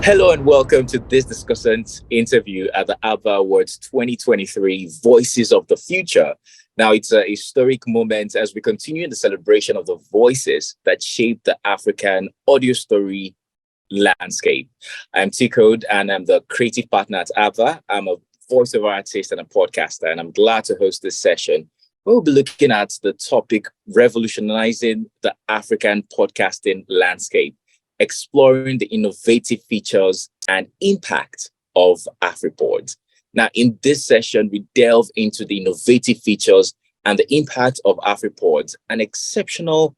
Hello and welcome to this discussant interview at the APVA Awards 2023 Voices of the Future. Now, it's a historic moment as we continue the celebration of the voices that shape the African audio story landscape. I'm T-Code and I'm the creative partner at APVA. I'm a voiceover artist and a podcaster, and I'm glad to host this session. We'll be looking at the topic revolutionizing the African podcasting landscape, exploring the innovative features and impact of Afripods. Now, in this session, we delve into the innovative features and the impact of Afripods, an exceptional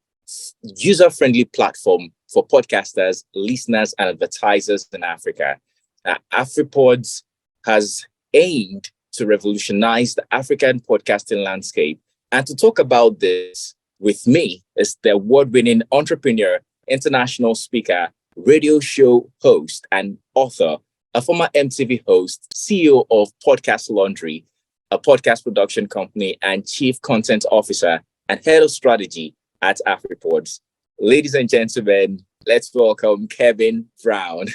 user-friendly platform for podcasters, listeners, and advertisers in Africa. Now, Afripods has aimed to revolutionize the African podcasting landscape. And to talk about this with me is the award-winning entrepreneur, international speaker, radio show host, and author, a former MTV host, CEO of Podcast Laundry, a podcast production company, and chief content officer and head of strategy at Afripods. Ladies and gentlemen, let's welcome Kevin Brown.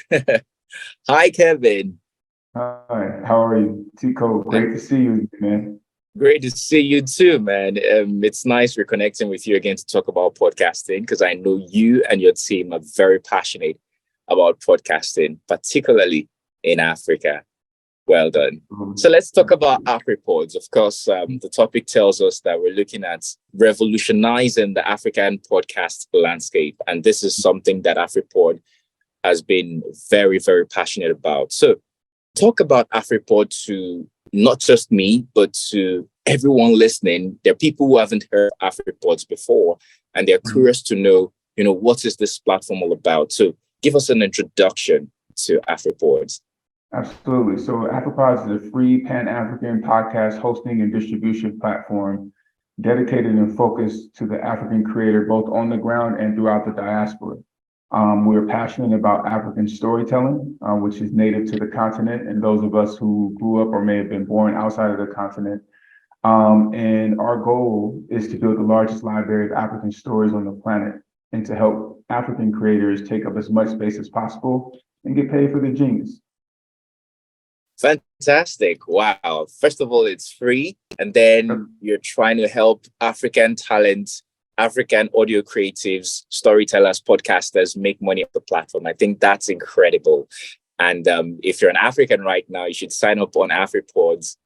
Hi, Kevin. Hi, how are you? Tico, great to see you, man. Great to see you too, man. It's nice reconnecting with you again to talk about podcasting, because I know you and your team are very passionate about podcasting, particularly in Africa. Well done. So let's talk about Afripods. Of course, the topic tells us that we're looking at revolutionizing the African podcast landscape. And this is something that Afripod has been very, very passionate about. So talk about Afripod to not just me, but to everyone listening. There are people who haven't heard Afripods before, and they're curious to know, what is this platform all about? So give us an introduction to Afripods. Absolutely. So Afripods is a free Pan-African podcast hosting and distribution platform dedicated and focused to the African creator, both on the ground and throughout the diaspora. We're passionate about African storytelling, which is native to the continent, and those of us who grew up or may have been born outside of the continent. And our goal is to build the largest library of African stories on the planet and to help African creators take up as much space as possible and get paid for their genius. Fantastic. Wow. First of all, it's free. And then you're trying to help African talent, African audio creatives, storytellers, podcasters make money off the platform. I think that's incredible. And if you're an African right now, you should sign up on Afripods,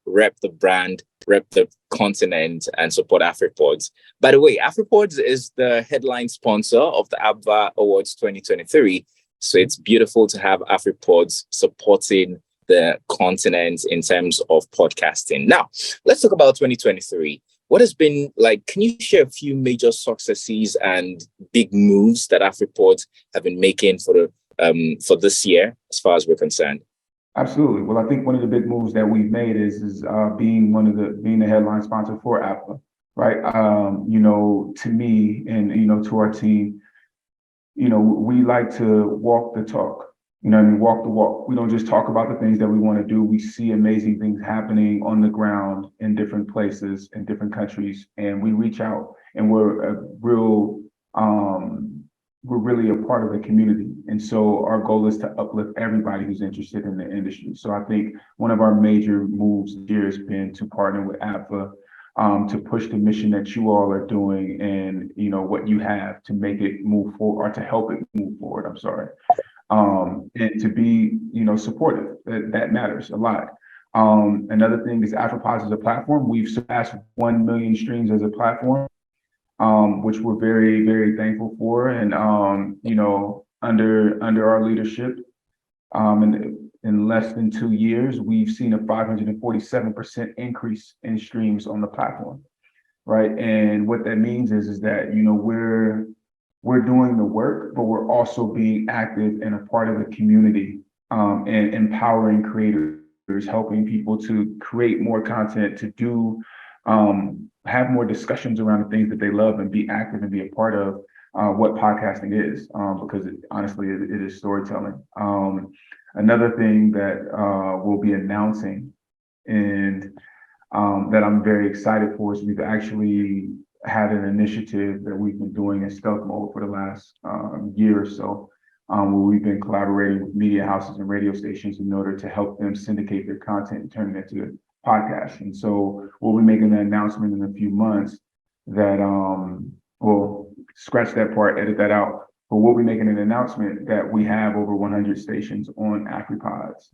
rep the brand, rep the continent, and support Afripods. By the way, Afripods is the headline sponsor of the APVA Awards 2023. So it's beautiful to have Afripods supporting the continent in terms of podcasting. Now, let's talk about 2023. What has been like? Can you share a few major successes and big moves that Afripods have been making for this year, as far as we're concerned? Absolutely. Well, I think one of the big moves that we've made is being the headline sponsor for APVA, right? To me and to our team, we like to walk the talk. Walk the walk. We don't just talk about the things that we want to do. We see amazing things happening on the ground in different places, in different countries, and we reach out, and we're really a part of the community. And so our goal is to uplift everybody who's interested in the industry. So I think one of our major moves here has been to partner with APVA to push the mission that you all are doing and, what you have to make it move forward, or to help it move forward. I'm sorry. And to be, supportive. That matters a lot. Another thing is Afripods as a platform. We've surpassed 1 million streams as a platform, which we're very, very thankful for. And, under our leadership, in less than 2 years, we've seen a 547% increase in streams on the platform, right? And what that means is that, we're doing the work, but we're also being active and a part of the community, and empowering creators, helping people to create more content, to do, have more discussions around the things that they love, and be active and be a part of what podcasting is, because honestly, it is storytelling. Another thing that we'll be announcing and that I'm very excited for is we've actually had an initiative that we've been doing in stealth mode for the last year or so, where we've been collaborating with media houses and radio stations in order to help them syndicate their content and turn it into podcasts. And so we'll be making an announcement in a few months that, we'll scratch that part, edit that out, but we'll be making an announcement that we have over 100 stations on Afripods,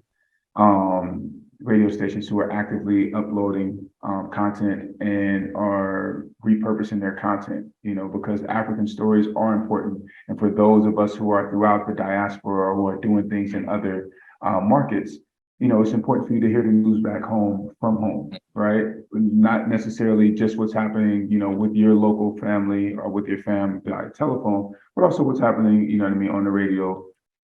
radio stations who are actively uploading content and are repurposing their content, because African stories are important. And for those of us who are throughout the diaspora or who are doing things in other markets, it's important for you to hear the news back home from home, right? Not necessarily just what's happening, with your local family or with your family by telephone, but also what's happening, on the radio.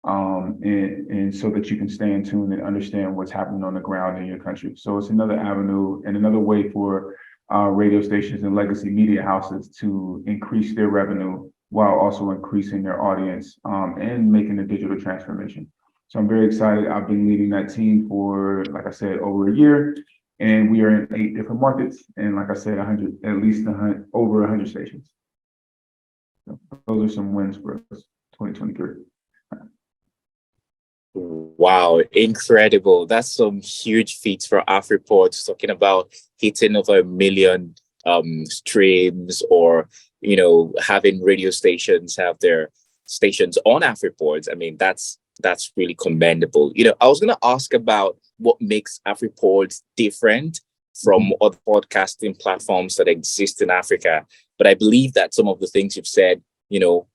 And so that you can stay in tune and understand what's happening on the ground in your country. So it's another avenue and another way for radio stations and legacy media houses to increase their revenue while also increasing their audience and making a digital transformation. So I'm very excited. I've been leading that team for, like I said, over a year, and we are in 8 different markets. And like I said, over 100 stations. So those are some wins for us, 2023. Wow, incredible. That's some huge feats for Afripods, talking about hitting over 1 million streams, or, having radio stations have their stations on Afripods. I mean, that's really commendable. I was going to ask about what makes Afripods different from other podcasting platforms that exist in Africa. But I believe that some of the things you've said,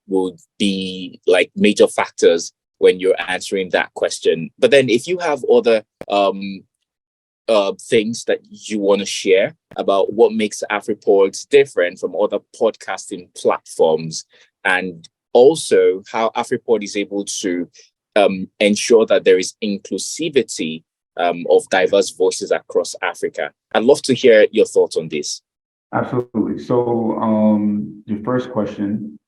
would be like major factors when you're answering that question. But then if you have other things that you want to share about what makes Afripods different from other podcasting platforms, and also how Afripod is able to ensure that there is inclusivity of diverse voices across Africa. I'd love to hear your thoughts on this. Absolutely. So your first question,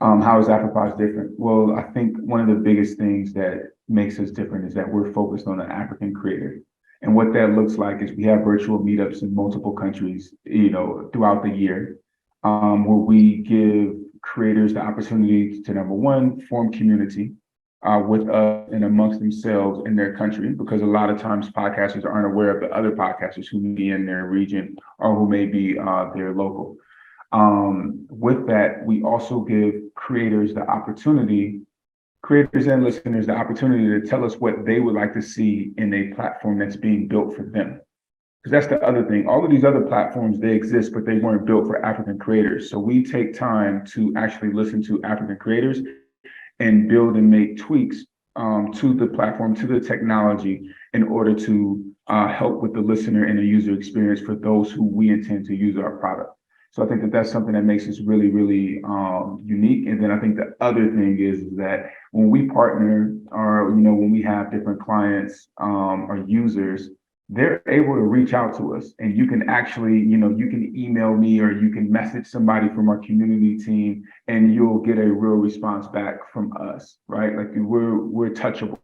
how is Afripods different? Well, I think one of the biggest things that makes us different is that we're focused on an African creator. And what that looks like is we have virtual meetups in multiple countries, throughout the year, where we give creators the opportunity to, number one, form community with us and amongst themselves in their country, because a lot of times podcasters aren't aware of the other podcasters who may be in their region or who may be their local. With that, we also give creators and listeners the opportunity to tell us what they would like to see in a platform that's being built for them. Because that's the other thing. All of these other platforms, they exist, but they weren't built for African creators. So we take time to actually listen to African creators and build and make tweaks to the platform, to the technology, in order to help with the listener and the user experience for those who we intend to use our product. So I think that that's something that makes us really, really unique. And then I think the other thing is that when we partner, or when we have different clients or users, they're able to reach out to us, and you can actually, you can email me or you can message somebody from our community team, and you'll get a real response back from us, right? Like we're touchable.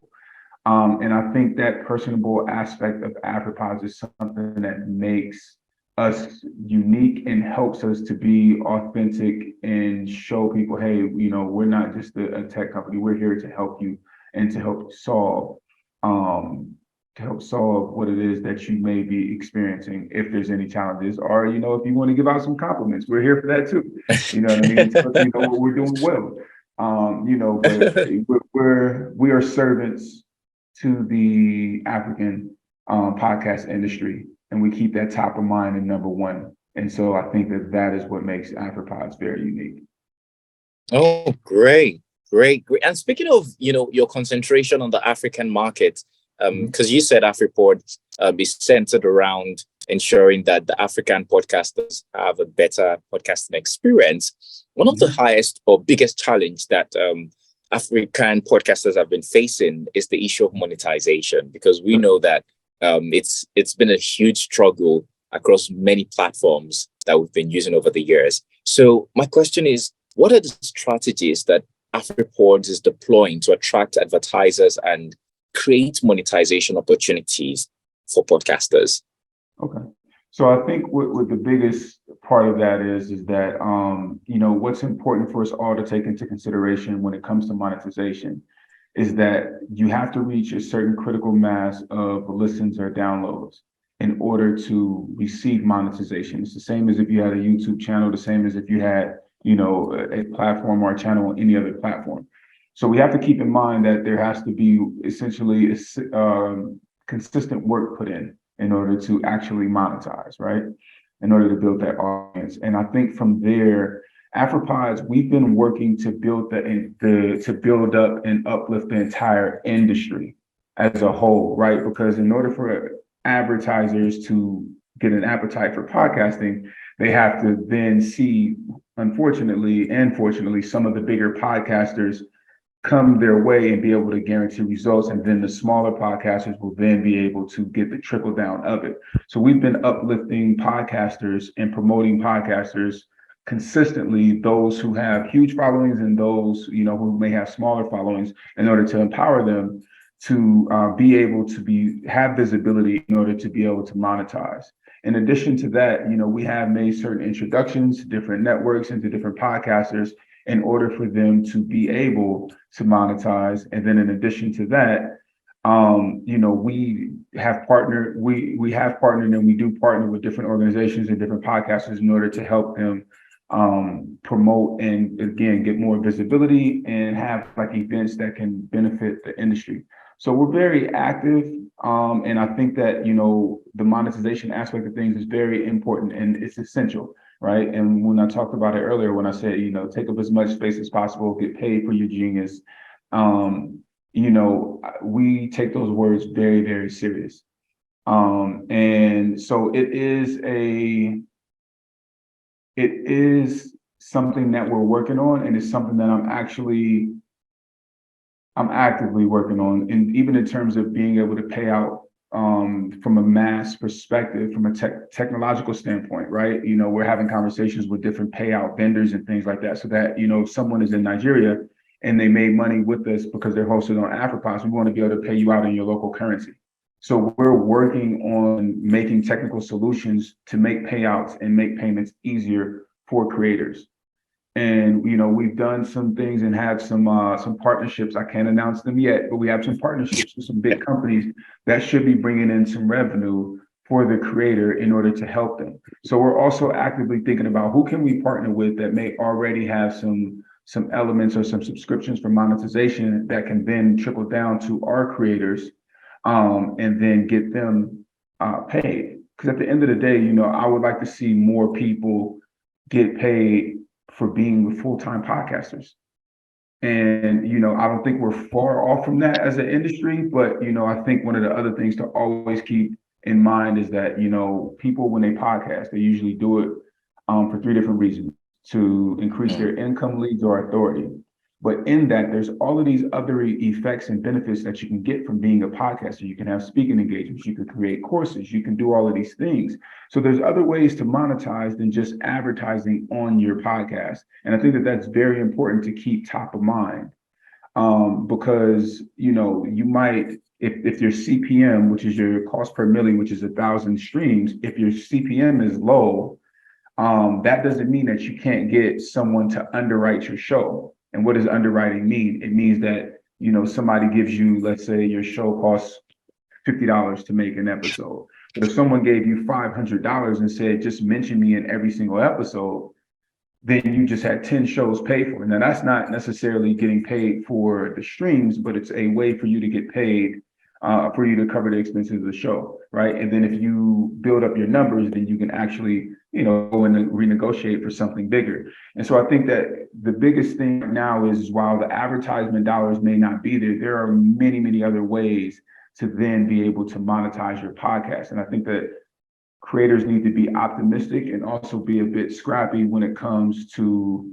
And I think that personable aspect of Afripods is something that makes us unique and helps us to be authentic and show people, hey, we're not just a tech company. We're here to help you and to help solve what it is that you may be experiencing, if there's any challenges, or if you want to give out some compliments, we're here for that too. You know what I mean? So, what we're doing well. But we are servants to the African podcast industry, and we keep that top of mind and number one. And so I think that is what makes Afripods very unique. Oh, great. And speaking of, your concentration on the African market, because you said Afripod is centered around ensuring that the African podcasters have a better podcasting experience. One of the highest or biggest challenge that African podcasters have been facing is the issue of monetization, because we know that it's been a huge struggle across many platforms that we've been using over the years. So my question is, what are the strategies that Afripods is deploying to attract advertisers and create monetization opportunities for podcasters? Okay. So I think what the biggest part of that is that what's important for us all to take into consideration when it comes to monetization is that you have to reach a certain critical mass of listens or downloads in order to receive monetization. It's the same as if you had a YouTube channel, the same as if you had, a platform or a channel on any other platform. So we have to keep in mind that there has to be essentially consistent work put in order to actually monetize, right? In order to build that audience. And I think from there, Afripods, we've been working to build to build up and uplift the entire industry as a whole, right? Because in order for advertisers to get an appetite for podcasting, they have to then see, unfortunately and fortunately, some of the bigger podcasters come their way and be able to guarantee results. And then the smaller podcasters will then be able to get the trickle down of it. So we've been uplifting podcasters and promoting podcasters consistently, those who have huge followings and those, who may have smaller followings, in order to empower them to be able to have visibility in order to be able to monetize. In addition to that, we have made certain introductions to different networks and to different podcasters in order for them to be able to monetize. And then in addition to that, we have partnered and we do partner with different organizations and different podcasters in order to help them promote and again get more visibility and have like events that can benefit the industry. So we're very active, and I think that the monetization aspect of things is very important and it's essential, right? And when I talked about it earlier, when I said take up as much space as possible, get paid for your genius, we take those words very, very serious, and so it is something that we're working on, and it's something that I'm actively working on, and even in terms of being able to pay out from a mass perspective, from a technological standpoint, right? We're having conversations with different payout vendors and things like that, so that if someone is in Nigeria and they made money with us because they're hosted on Afripods, we want to be able to pay you out in your local currency. So we're working on making technical solutions to make payouts and make payments easier for creators. And we've done some things and have some partnerships. I can't announce them yet, but we have some partnerships with some big companies that should be bringing in some revenue for the creator in order to help them. So we're also actively thinking about who can we partner with that may already have some elements or some subscriptions for monetization that can then trickle down to our creators, and then get them paid. Because at the end of the day, I would like to see more people get paid for being full-time podcasters. And, I don't think we're far off from that as an industry, but, I think one of the other things to always keep in mind is that, people, when they podcast, they usually do it for three different reasons: to increase their income, leads, or authority. But in that, there's all of these other effects and benefits that you can get from being a podcaster. You can have speaking engagements, you can create courses, you can do all of these things. So there's other ways to monetize than just advertising on your podcast. And I think that that's very important to keep top of mind, because, you might, if your CPM, which is your cost per million, which is 1,000 streams, if your CPM is low, that doesn't mean that you can't get someone to underwrite your show. And what does underwriting mean? It means that, somebody gives you, let's say your show costs $50 to make an episode. But if someone gave you $500 and said, just mention me in every single episode, then you just had 10 shows paid for. Now, that's not necessarily getting paid for the streams, but it's a way for you to get paid, for you to cover the expenses of the show, right? And then if you build up your numbers, then you can actually, go and renegotiate for something bigger. And so I think that the biggest thing now is, while the advertisement dollars may not be there, there are many, many other ways to then be able to monetize your podcast. And I think that creators need to be optimistic and also be a bit scrappy when it comes to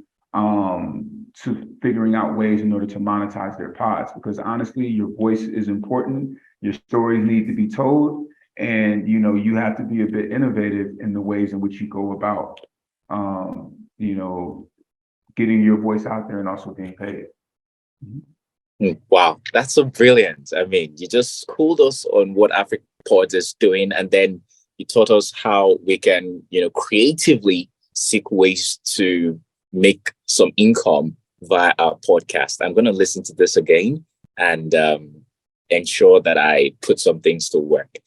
figuring out ways in order to monetize their pods, because honestly, your voice is important. Your stories need to be told, and you have to be a bit innovative in the ways in which you go about getting your voice out there and also being paid. Wow, that's so brilliant. I mean, you just schooled us on what Afripods is doing, and then You taught us how we can, creatively seek ways to make some income via our podcast. I'm going to listen to this again and ensure that I put some things to work.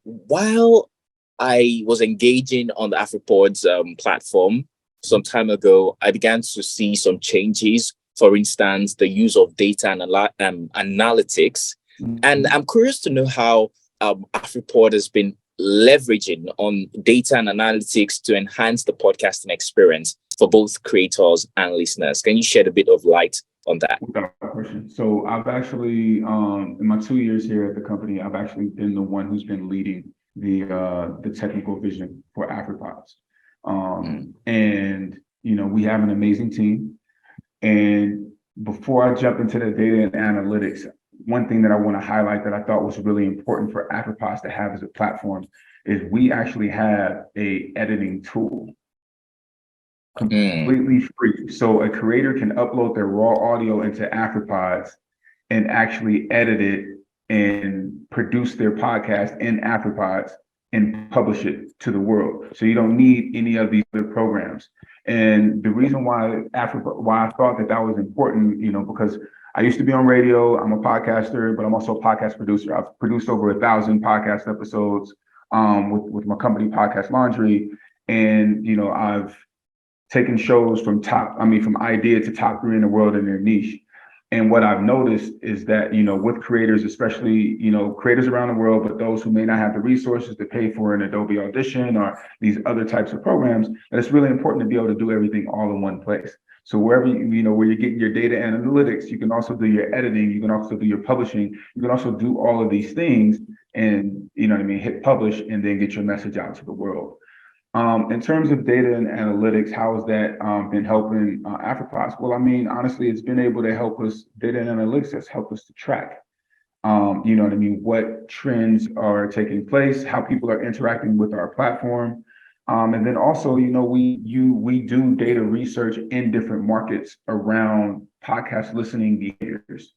While I was engaging on the Afripods platform some time ago, I began to see some changes. For instance, the use of data analytics. And I'm curious to know how Afripod has been leveraging on data and analytics to enhance the podcasting experience for both creators and listeners. Can you shed a bit of light on that? Without question. So I've actually, in my 2 years here at the company, I've actually been the one who's been leading the technical vision for Afripods. And, we have an amazing team. And before I jump into the data and analytics, one thing that I want to highlight that I thought was really important for Afripods to have as a platform is we actually have a editing tool completely free. So a creator can upload their raw audio into Afripods and actually edit it and produce their podcast in Afripods and publish it to the world. So you don't need any of these other programs. And the reason why I thought that was important, because I used to be on radio. I'm a podcaster, but I'm also a podcast producer. I've produced over 1,000 podcast episodes with my company, Podcast Laundry. And, I've taken shows from idea to top 3 in the world in their niche. And what I've noticed is that, with creators, especially, creators around the world, but those who may not have the resources to pay for an Adobe Audition or these other types of programs, that it's really important to be able to do everything all in one place. So wherever, where you're getting your data analytics, you can also do your editing, you can also do your publishing, you can also do all of these things and, hit publish and then get your message out to the world. In terms of data and analytics, how has that been helping Afripods? Well, honestly, it's been able to help us. Data and analytics has helped us to track, what trends are taking place, how people are interacting with our platform. And then also, we do data research in different markets around podcast listening behaviors.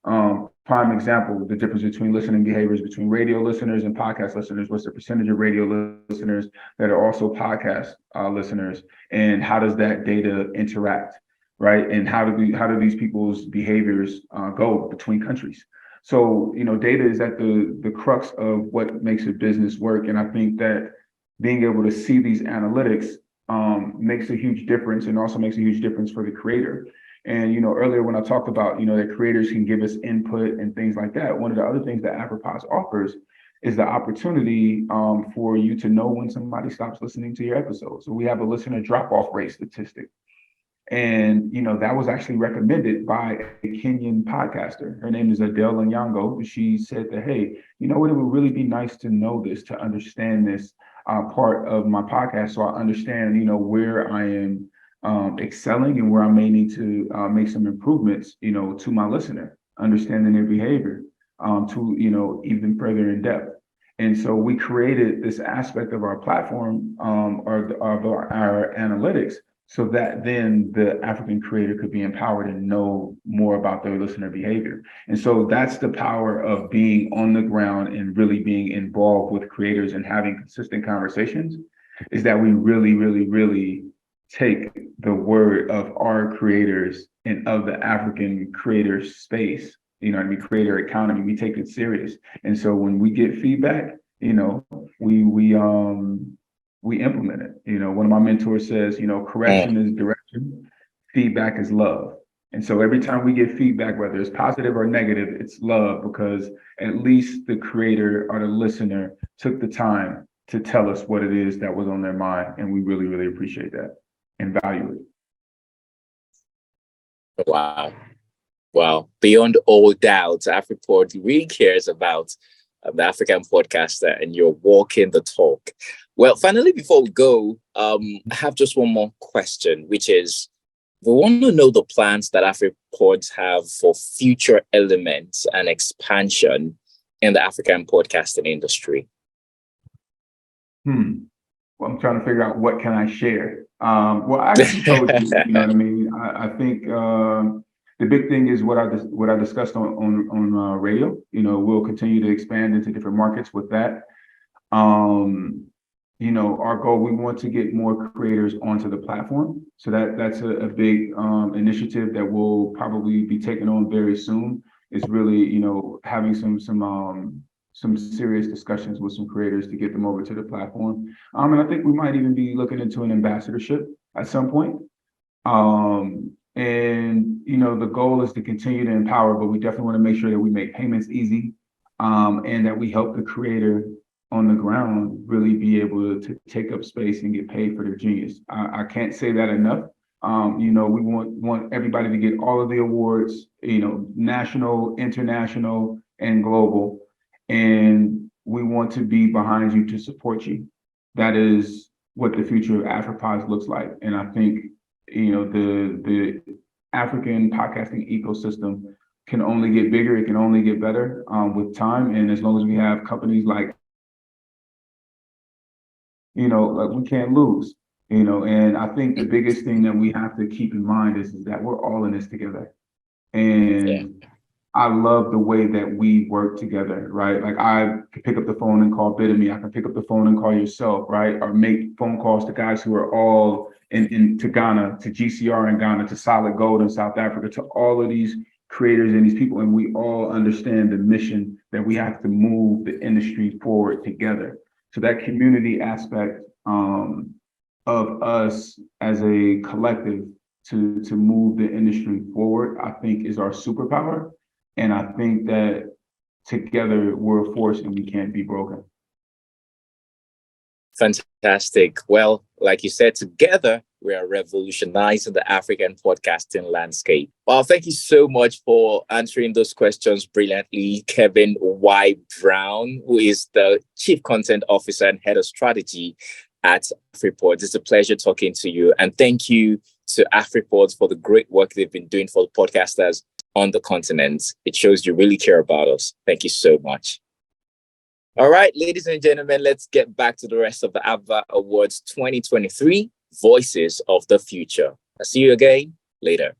Prime example, the difference between listening behaviors between radio listeners and podcast listeners. What's the percentage of radio listeners that are also podcast listeners, and how does that data interact, right? And how do these people's behaviors go between countries? So, data is at the crux of what makes a business work, and I think that being able to see these analytics makes a huge difference, and also makes a huge difference for the creator. And, earlier when I talked about, that creators can give us input and things like that, one of the other things that Afripods offers is the opportunity for you to know when somebody stops listening to your episode. So we have a listener drop-off rate statistic. And, that was actually recommended by a Kenyan podcaster. Her name is Adele Onyango. She said that, hey, it would really be nice to know this, to understand this part of my podcast. So I understand, where I am excelling and where I may need to make some improvements, to my listener, understanding their behavior, to, even further in depth. And so we created this aspect of our platform, or of our analytics, so that then the African creator could be empowered and know more about their listener behavior. And so that's the power of being on the ground and really being involved with creators and having consistent conversations, is that we really, really, really take the word of our creators and of the African creator space, creator economy, we take it serious. And so when we get feedback, we implement it. One of my mentors says, correction is direction, feedback is love. And so every time we get feedback, whether it's positive or negative, it's love, because at least the creator or the listener took the time to tell us what it is that was on their mind. And we really, really appreciate that and value it. Wow. Beyond all doubt, Afripod really cares about the African podcaster, and you're walking the talk. Well, finally, before we go, I have just one more question, which is, we want to know the plans that Afripods have for future elements and expansion in the African podcasting industry. Well, I'm trying to figure out what can I share. Well, I actually told you, you know what I mean? I think the big thing is what I discussed on radio. We'll continue to expand into different markets with that. Our goal, we want to get more creators onto the platform. So that's a big initiative that we'll probably be taking on very soon. Is really, having some serious discussions with some creators to get them over to the platform. And I think we might even be looking into an ambassadorship at some point. The goal is to continue to empower, but we definitely want to make sure that we make payments easy, and that we help the creator on the ground really be able to take up space and get paid for their genius. I can't say that enough. We want everybody to get all of the awards, national, international, and global. And we want to be behind you to support you. That is what the future of Afripods looks like. And I think, the African podcasting ecosystem can only get bigger. It can only get better with time. And as long as we have companies like, we can't lose, and I think the biggest thing that we have to keep in mind is that we're all in this together. And I love the way that we work together, right? Like I can pick up the phone and call Bidemy. I can pick up the phone and call yourself, right? Or make phone calls to guys who are all to Ghana, to GCR in Ghana, to Solid Gold in South Africa, to all of these creators and these people. And we all understand the mission that we have to move the industry forward together. So that community aspect of us as a collective to move the industry forward, I think is our superpower. And I think that together we're a force and we can't be broken. Fantastic. Well, like you said, together we are revolutionizing the African podcasting landscape. Well, thank you so much for answering those questions brilliantly, Kevin Y. Brown, who is the Chief Content Officer and Head of Strategy at Afripods. It's a pleasure talking to you. And thank you to Afripods for the great work they've been doing for the podcasters on the continent. It shows you really care about us. Thank you so much. All right, ladies and gentlemen, let's get back to the rest of the APVA Awards 2023 Voices of the Future. I'll see you again later.